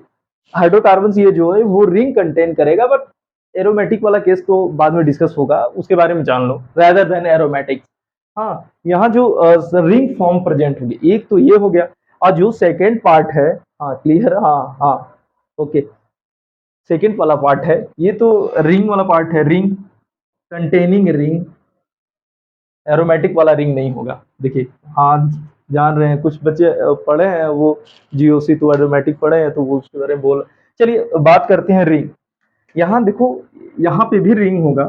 हाइड्रोकार्बन्स ये जो है वो रिंग कंटेन करेगा, बट एरोमेटिक वाला केस तो बाद में डिस्कस होगा, उसके बारे में जान लो। Rather than aromatic. हाँ, यहाँ जो रिंग फॉर्म प्रेजेंट होगी, एक तो ये हो गया। और जो सेकेंड पार्ट है, हाँ क्लियर, हाँ हाँ, ओके, सेकेंड वाला पार्ट है, ये तो रिंग वाला पार्ट है, रिंग कंटेनिंग रिंग। एरोमेटिक वाला रिंग नहीं होगा। देखिए, हाँ जान रहे हैं कुछ बच्चे पढ़े हैं वो, जीओसी तो एरोमेटिक पढ़े हैं तो वो उसके बारे में बोल। चलिए बात करते हैं रिंग। यहाँ देखो, यहाँ पे भी रिंग होगा,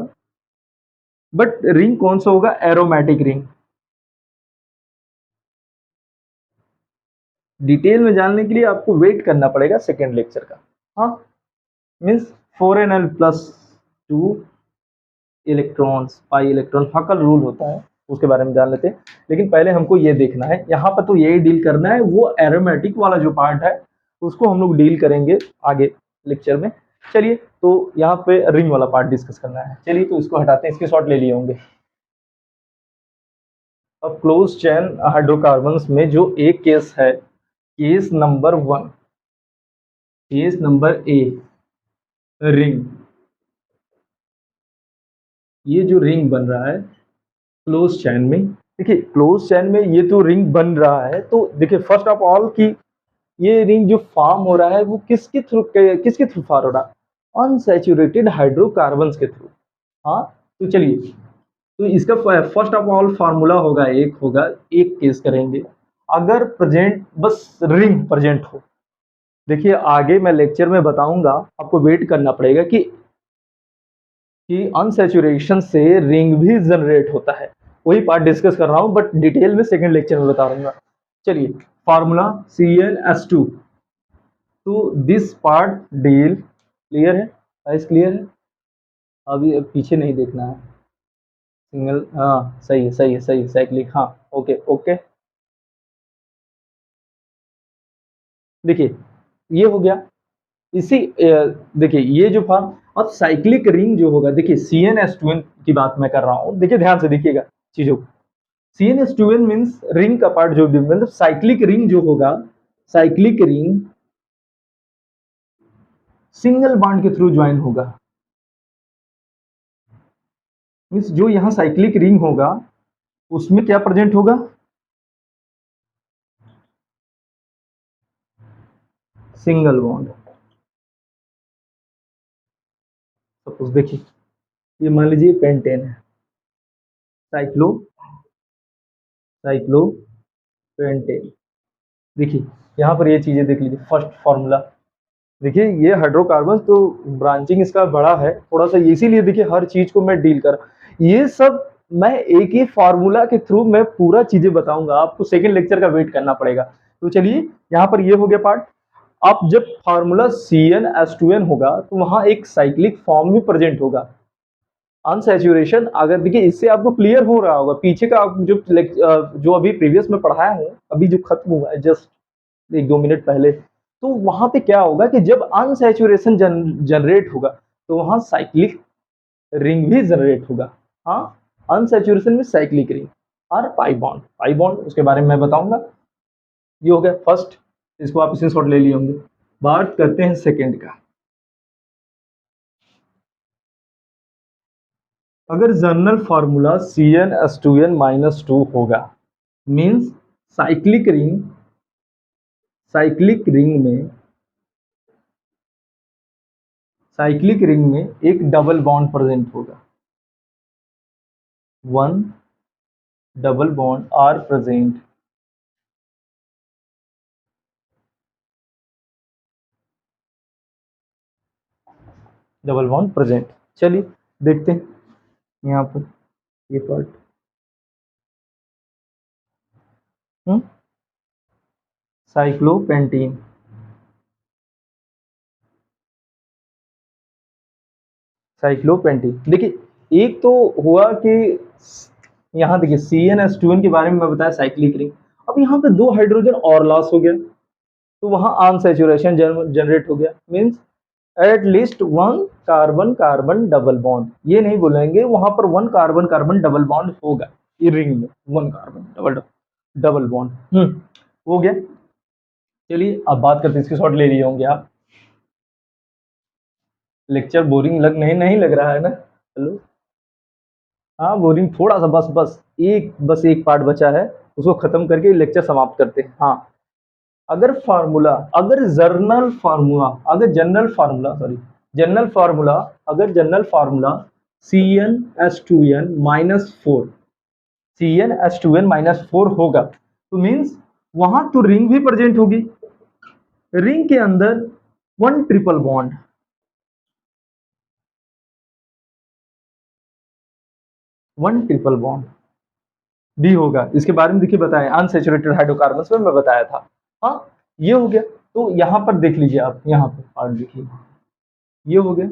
बट रिंग कौन सा होगा, एरोमेटिक रिंग। डिटेल में जानने के लिए आपको वेट करना पड़ेगा सेकेंड लेक्चर का। हाँ, means 4Nl+2 electrons, pi electron हकल rule होता है, उसके बारे में जान लेते हैं। लेकिन पहले हमको ये देखना है, यहाँ पर तो यही डील करना है, वो एरोमेटिक वाला जो पार्ट है उसको हम लोग डील करेंगे आगे लेक्चर में। चलिए, तो यहाँ पे रिंग वाला पार्ट डिस्कस करना है। चलिए तो इसको हटाते हैं, इसके शॉट ले लिए होंगे। अब क्लोज चैन हाइड्रोकार्बन्स में जो एक केस है, case number 1, case number A, ring. ये जो रिंग बन रहा है क्लोज चैन में, देखिए क्लोज चैन में ये तो रिंग बन रहा है, तो देखिए फर्स्ट ऑफ ऑल कि ये रिंग जो फॉर्म हो रहा है वो किसके थ्रू फॉर्म हो रहा है, अनसैचुरेटेड हाइड्रोकार्बन्स के थ्रू। हाँ, तो चलिए, तो इसका फर्स्ट ऑफ ऑल फार्मूला होगा, एक होगा, एक केस करेंगे अगर प्रेजेंट, बस रिंग प्रेजेंट हो। देखिए आगे मैं लेक्चर में बताऊंगा, आपको वेट करना पड़ेगा कि अनसैचुरेशन से रिंग भी जनरेट होता है। वही पार्ट डिस्कस कर रहा हूँ, बट डिटेल में सेकंड लेक्चर में बता दूंगा। चलिए, फार्मूला CnS2, तो दिस पार्ट डील, क्लियर है गाइस, क्लियर है? अभी पीछे नहीं देखना है, सिंगल, हाँ सही है, सही है, सही है, साइक्लिक, हाँ, ओके ओके। देखिए ये हो गया, इसी देखिए ये जो फॉर्म, अब साइक्लिक रिंग जो होगा, देखिए CnS2 की बात मैं कर रहा हूँ, देखिए ध्यान से देखिएगा चीजों को। CnH2n मीन्स रिंग का पार्ट जो भी, मतलब साइक्लिक रिंग जो होगा, साइक्लिक रिंग सिंगल बॉन्ड के थ्रू ज्वाइन होगा। मीन्स जो यहाँ साइक्लिक रिंग होगा उसमें क्या प्रेजेंट होगा, सिंगल बॉन्ड। सपोज देखिए, ये मान लीजिए पेंटेन है, साइक्लो साइक्लो पेंटेन। देखिए यहाँ पर ये चीजें देख लीजिए, फर्स्ट फॉर्मूला। देखिए ये हाइड्रोकार्बन तो ब्रांचिंग इसका बड़ा है थोड़ा सा, इसीलिए देखिए हर चीज को मैं डील कर, ये सब मैं एक ही फार्मूला के थ्रू मैं पूरा चीजें बताऊंगा, आपको सेकंड लेक्चर का वेट करना पड़ेगा। तो चलिए यहाँ पर ये हो गया पार्ट। अब जब फार्मूला CnH2n होगा तो वहां एक साइक्लिक फॉर्म भी प्रेजेंट होगा। अनसैचुरेशन, अगर देखिए इससे आपको क्लियर हो रहा होगा, पीछे का जो अभी प्रीवियस में पढ़ाया हूँ, अभी जो खत्म हुआ है जस्ट 1-2 मिनट पहले, तो वहां पे क्या होगा कि जब अनसैचुरेशन जनरेट होगा तो वहां साइक्लिक रिंग भी जनरेट होगा। हाँ, अनसैचुरेशन में साइक्लिक रिंग और पाई बॉन्ड उसके बारे में मैं बताऊंगा। ये हो गया फर्स्ट, इसको आप स्क्रीनशॉट ले लिए होंगे। बात करते हैं सेकेंड का। अगर जनरल फार्मूला CnH2n-2 होगा, means cyclic ring cyclic ring में साइक्लिक रिंग में एक डबल बॉन्ड प्रेजेंट होगा, one double bond are present. Double bond present. चलिए देखते हैं यहाँ पर ये पार्ट। साइक्लोपेंटीन, साइक्लोपेंटीन देखिए, एक तो हुआ कि यहाँ देखिए CnH2n के बारे में मैं बताया साइक्लिक रिंग। अब यहाँ पे 2 हाइड्रोजन और लॉस हो गया तो वहां अनसैचुरेशन जनरेट हो गया, means eight least one carbon carbon double bond. ये नहीं बोलेंगे, वहां पर 1 कार्बन कार्बन डबल बॉन्ड होगा, ये रिंग में 1 कार्बन डबल डबल बॉन्ड। हो गया। चलिए अब बात करते हैं, इसके शॉट ले लिए होंगे आप। लेक्चर बोरिंग लग नहीं लग रहा है ना? हेलो, हाँ बोरिंग थोड़ा सा, बस एक पार्ट बचा है, उसको खत्म करके लेक्चर समाप्त करते हैं। हाँ, अगर फार्मूला अगर जर्नल फार्मूला अगर general formula sorry general formula अगर जनरल फार्मूला CnH2n-4 CnH2n-4 होगा तो मींस वहां तो रिंग भी प्रेजेंट होगी, रिंग के अंदर one triple bond, one triple bond भी होगा। इसके बारे में देखिए बताया, अनसैचुरेटेड हाइड्रोकार्बन में मैं बताया था। हाँ, ये हो गया। तो यहां पर देख लीजिए आप, यहाँ पर पार्ट देखिए, ये हो गया।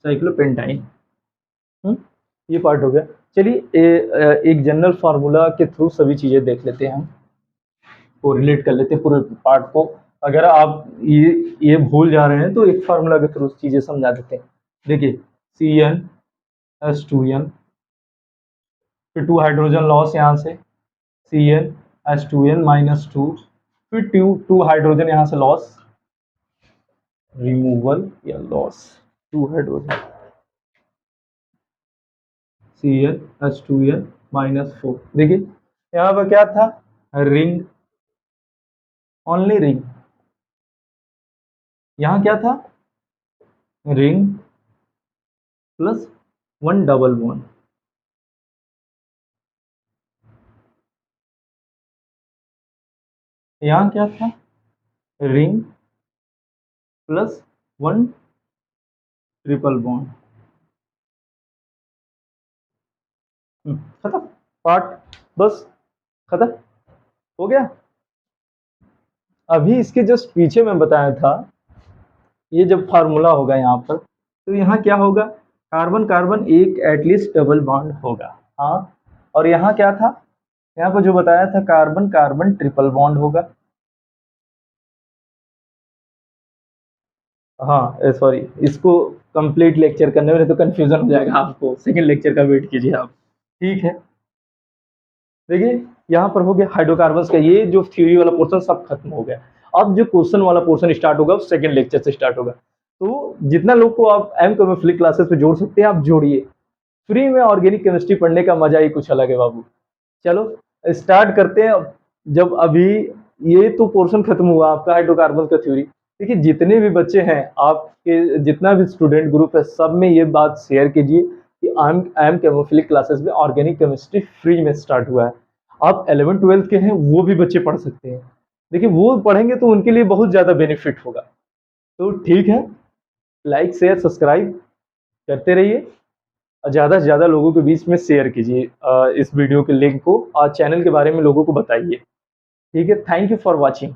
साइक्लोपेंटाइन, ये पार्ट हो गया। चलिए एक जनरल फार्मूला के थ्रू सभी चीजें देख लेते हैं, हम को रिलेट कर लेते हैं पूरे पार्ट को। अगर आप ये भूल जा रहे हैं तो एक फार्मूला के थ्रू चीजें समझा देते हैं। देखिए CnH2n, फिर 2 हाइड्रोजन लॉस यहाँ से CnH2n-2, फिर 2 हाइड्रोजन यहाँ से लॉस, रिमूवल या लॉस 2 हाइड्रोजन CnH2n-4। देखिए यहाँ पर क्या था, रिंग, ओनली रिंग। यहाँ क्या था, रिंग प्लस 1 डबल बॉन्ड। यहाँ क्या था, रिंग प्लस 1 ट्रिपल बॉन्ड। खत्म पार्ट, बस खत्म हो गया। अभी इसके जस्ट पीछे मैं बताया था, ये जब फार्मूला होगा यहाँ पर तो यहाँ क्या होगा, कार्बन कार्बन एक एटलीस्ट डबल बॉन्ड होगा। हाँ, और यहाँ क्या था, यहाँ पर जो बताया था कार्बन कार्बन ट्रिपल बॉन्ड होगा। हाँ सॉरी, इसको कंप्लीट लेक्चर करने में तो कंफ्यूजन हो जाएगा आपको, सेकंड लेक्चर का वेट कीजिए आप। ठीक है, देखिए यहाँ पर हो गया हाइड्रोकार्बन्स का, ये जो थ्योरी वाला पोर्शन सब खत्म हो गया। अब जो क्वेश्चन वाला पोर्शन स्टार्ट होगा सेकंड लेक्चर से स्टार्ट होगा। तो जितना लोग को आप फ्री क्लासेस पे जोड़ सकते हैं आप जोड़िए, फ्री में ऑर्गेनिक केमिस्ट्री पढ़ने का मजा ही कुछ अलग है बाबू। चलो स्टार्ट करते हैं। जब अभी ये तो पोर्शन खत्म हुआ आपका हाइड्रोकार्बन का थ्योरी। देखिए जितने भी बच्चे हैं आपके, जितना भी स्टूडेंट ग्रुप है, सब में ये बात शेयर कीजिए कि आई एम केमोफिलिक क्लासेस में ऑर्गेनिक केमिस्ट्री फ्री में स्टार्ट हुआ है। आप 11th-12th के हैं वो भी बच्चे पढ़ सकते हैं। देखिए वो पढ़ेंगे तो उनके लिए बहुत ज़्यादा बेनिफिट होगा। तो ठीक है, लाइक शेयर सब्सक्राइब करते रहिए और ज़्यादा से ज़्यादा लोगों के बीच में शेयर कीजिए इस वीडियो के लिंक को, और चैनल के बारे में लोगों को बताइए। ठीक है, थैंक यू फॉर वॉचिंग।